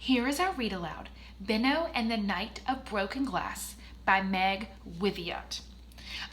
Here is our read aloud, Benno and the Night of Broken Glass by Meg Withiot.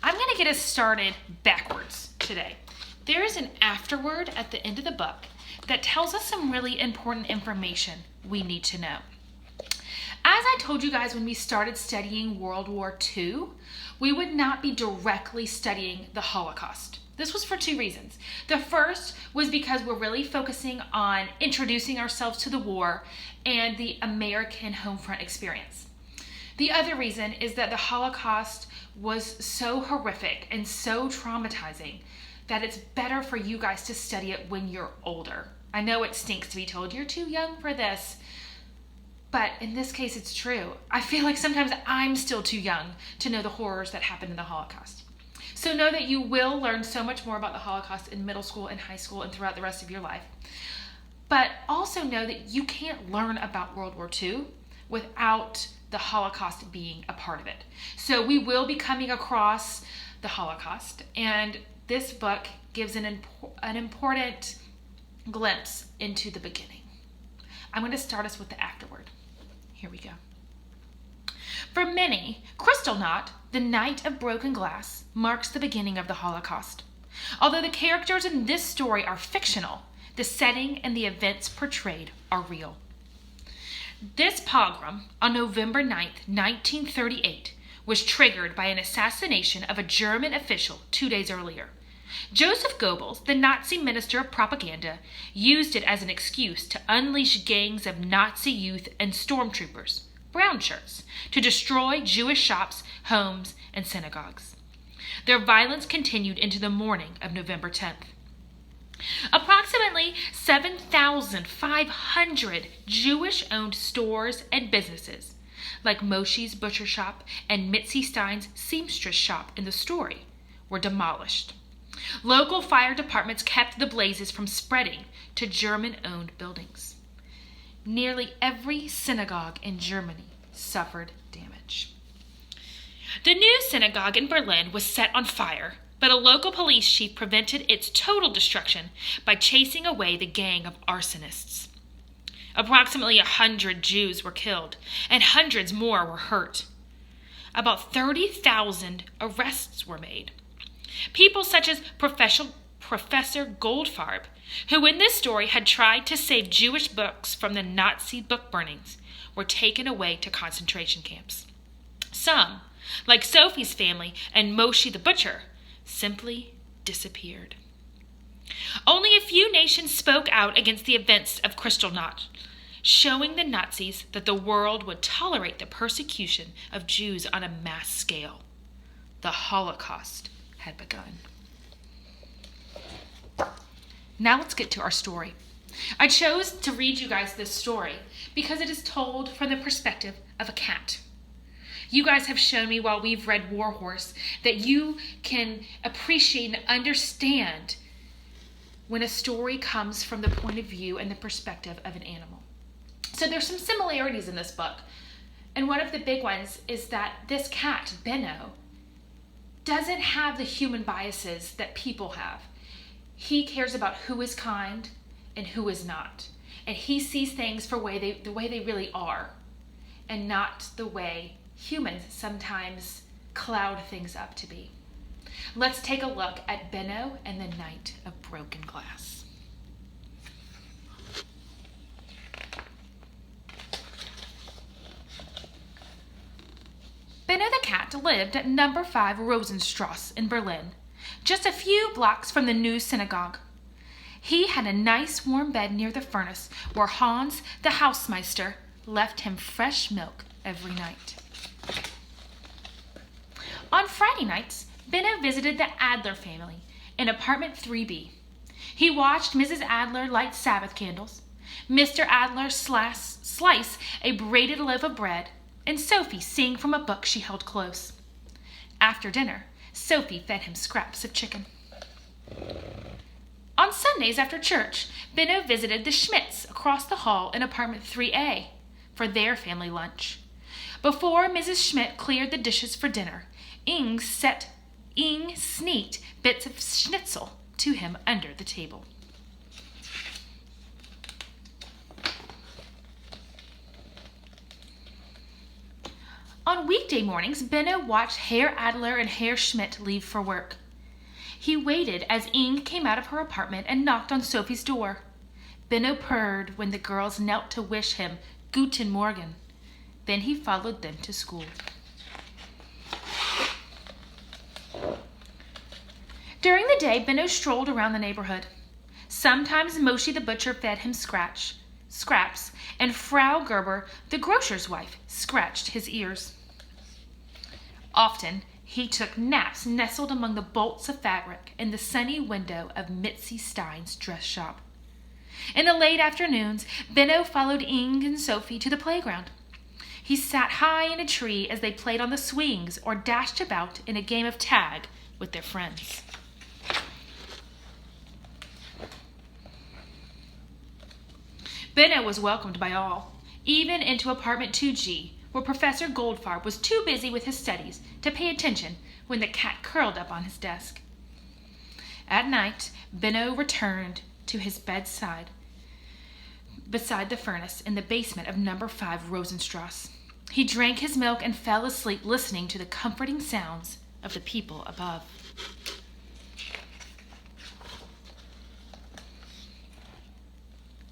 I'm going to get us started backwards today. There is an afterword at the end of the book that tells us some really important information we need to know. As I told you guys when we started studying World War II, we would not be directly studying the Holocaust. This was for two reasons. The first was because we're really focusing on introducing ourselves to the war and the American home front experience. The other reason is that the Holocaust was so horrific and so traumatizing that it's better for you guys to study it when you're older. I know it stinks to be told you're too young for this, but in this case, it's true. I feel like sometimes I'm still too young to know the horrors that happened in the Holocaust. So know that you will learn so much more about the Holocaust in middle school and high school and throughout the rest of your life. But also know that you can't learn about World War II without the Holocaust being a part of it. So we will be coming across the Holocaust, and this book gives an important glimpse into the beginning. I'm going to start us with the afterword. Here we go. For many, Kristallnacht, the Night of Broken Glass, marks the beginning of the Holocaust. Although the characters in this story are fictional, the setting and the events portrayed are real. This pogrom on November 9th, 1938, was triggered by an assassination of a German official 2 days earlier. Joseph Goebbels, the Nazi minister of propaganda, used it as an excuse to unleash gangs of Nazi youth and stormtroopers, brown shirts, to destroy Jewish shops, homes, and synagogues. Their violence continued into the morning of November 10th. Approximately 7,500 Jewish-owned stores and businesses, like Moshe's Butcher Shop and Mitzi Stein's seamstress shop in the story, were demolished. Local fire departments kept the blazes from spreading to German-owned buildings. Nearly every synagogue in Germany suffered damage. The new synagogue in Berlin was set on fire, but a local police chief prevented its total destruction by chasing away the gang of arsonists. Approximately 100 Jews were killed, and hundreds more were hurt. About 30,000 arrests were made. People such as Professor Goldfarb, who in this story had tried to save Jewish books from the Nazi book burnings, were taken away to concentration camps. Some, like Sophie's family and Moshe the butcher, simply disappeared. Only a few nations spoke out against the events of Kristallnacht, showing the Nazis that the world would tolerate the persecution of Jews on a mass scale. The Holocaust had begun. Now let's get to our story. I chose to read you guys this story because it is told from the perspective of a cat. You guys have shown me while we've read War Horse that you can appreciate and understand when a story comes from the point of view and the perspective of an animal. So there's some similarities in this book. And one of the big ones is that this cat, Benno, doesn't have the human biases that people have. He cares about who is kind and who is not. And he sees things for the way they really are, and not the way humans sometimes cloud things up to be. Let's take a look at Benno and the Night of Broken Glass. Benno the cat lived at number 5 Rosenstrasse in Berlin, just a few blocks from the new synagogue. He had a nice warm bed near the furnace where Hans, the housemeister, left him fresh milk every night. On Friday nights, Benno visited the Adler family in apartment 3B. He watched Mrs. Adler light Sabbath candles, Mr. Adler slice a braided loaf of bread, and Sophie sing from a book she held close. After dinner, Sophie fed him scraps of chicken. On Sundays after church, Benno visited the Schmidts across the hall in apartment 3A for their family lunch. Before Mrs. Schmidt cleared the dishes for dinner, Inge sneaked bits of schnitzel to him under the table. On weekday mornings, Benno watched Herr Adler and Herr Schmidt leave for work. He waited as Inge came out of her apartment and knocked on Sophie's door. Benno purred when the girls knelt to wish him Guten Morgen. Then he followed them to school. During the day, Benno strolled around the neighborhood. Sometimes Moshe the butcher fed him scraps, and Frau Gerber, the grocer's wife, scratched his ears. Often, he took naps nestled among the bolts of fabric in the sunny window of Mitzi Stein's dress shop. In the late afternoons, Benno followed Inge and Sophie to the playground. He sat high in a tree as they played on the swings or dashed about in a game of tag with their friends. Benno was welcomed by all, even into apartment 2G, where Professor Goldfarb was too busy with his studies to pay attention when the cat curled up on his desk. At night, Benno returned to his bedside beside the furnace in the basement of number 5 Rosenstrasse. He drank his milk and fell asleep listening to the comforting sounds of the people above.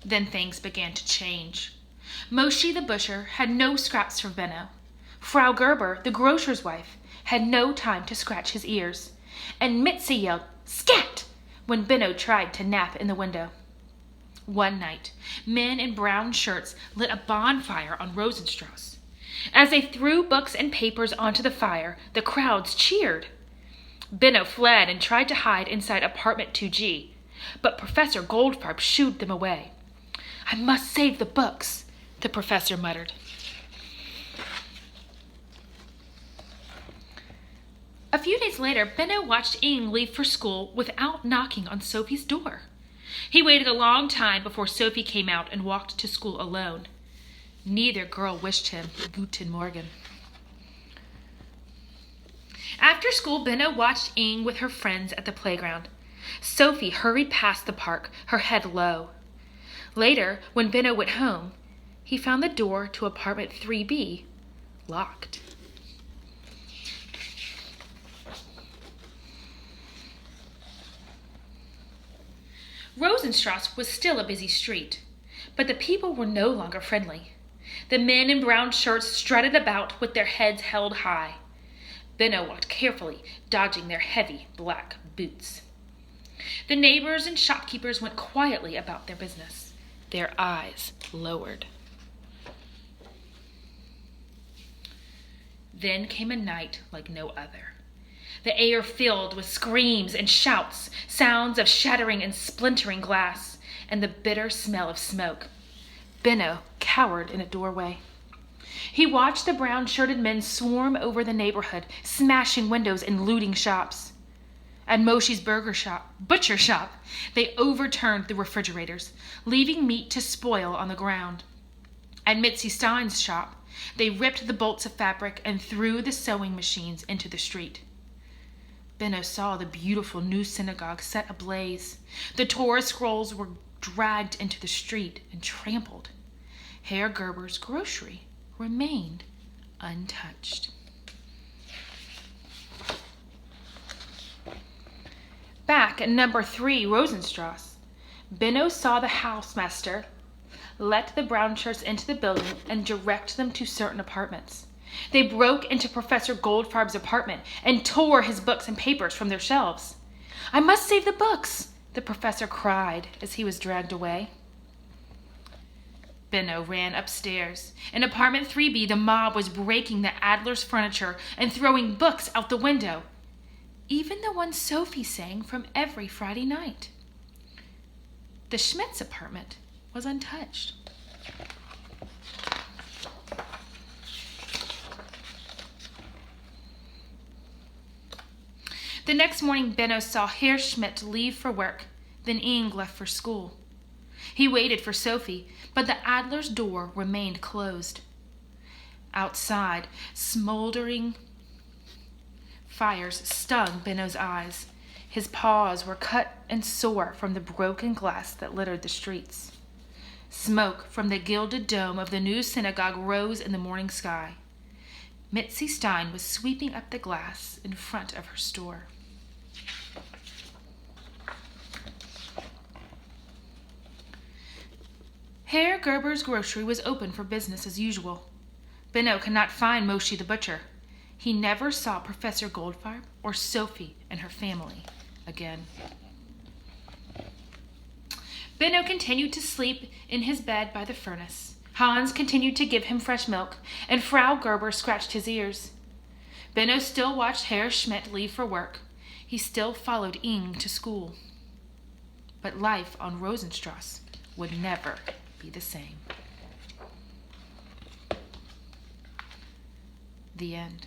Then things began to change. Moshe the butcher had no scraps for Benno. Frau Gerber, the grocer's wife, had no time to scratch his ears. And Mitzi yelled, "Scat!" when Benno tried to nap in the window. One night, men in brown shirts lit a bonfire on Rosenstrasse. As they threw books and papers onto the fire, the crowds cheered. Benno fled and tried to hide inside apartment 2G, but Professor Goldfarb shooed them away. "I must save the books," the professor muttered. A few days later, Benno watched Inge leave for school without knocking on Sophie's door. He waited a long time before Sophie came out and walked to school alone. Neither girl wished him Guten Morgen. After school, Benno watched Inge with her friends at the playground. Sophie hurried past the park, her head low. Later, when Benno went home, he found the door to apartment 3B locked. Rosenstrasse was still a busy street, but the people were no longer friendly. The men in brown shirts strutted about with their heads held high. Benno walked carefully, dodging their heavy black boots. The neighbors and shopkeepers went quietly about their business, their eyes lowered. Then came a night like no other. The air filled with screams and shouts, sounds of shattering and splintering glass, and the bitter smell of smoke. Benno cowered in a doorway. He watched the brown-shirted men swarm over the neighborhood, smashing windows and looting shops. At Moshe's butcher shop, they overturned the refrigerators, leaving meat to spoil on the ground. At Mitzi Stein's shop, they ripped the bolts of fabric and threw the sewing machines into the street. Benno saw the beautiful new synagogue set ablaze. The Torah scrolls were dragged into the street and trampled. Herr Gerber's grocery remained untouched. Back at number 3 Rosenstrasse, Benno saw the housemaster let the brown shirts into the building and direct them to certain apartments. They broke into Professor Goldfarb's apartment and tore his books and papers from their shelves. "I must save the books," the professor cried as he was dragged away. Benno ran upstairs. In apartment 3B, the mob was breaking the Adler's furniture and throwing books out the window, even the one Sophie sang from every Friday night. The Schmidt's apartment was untouched. The next morning, Benno saw Herr Schmidt leave for work, then Inge left for school. He waited for Sophie, but the Adler's door remained closed. Outside, smoldering fires stung Benno's eyes. His paws were cut and sore from the broken glass that littered the streets. Smoke from the gilded dome of the new synagogue rose in the morning sky. Mitzi Stein was sweeping up the glass in front of her store. Herr Gerber's grocery was open for business as usual. Benno could not find Moshe the butcher. He never saw Professor Goldfarb or Sophie and her family again. Benno continued to sleep in his bed by the furnace. Hans continued to give him fresh milk, and Frau Gerber scratched his ears. Benno still watched Herr Schmidt leave for work. He still followed Inge to school. But life on Rosenstrasse would never be the same. The end.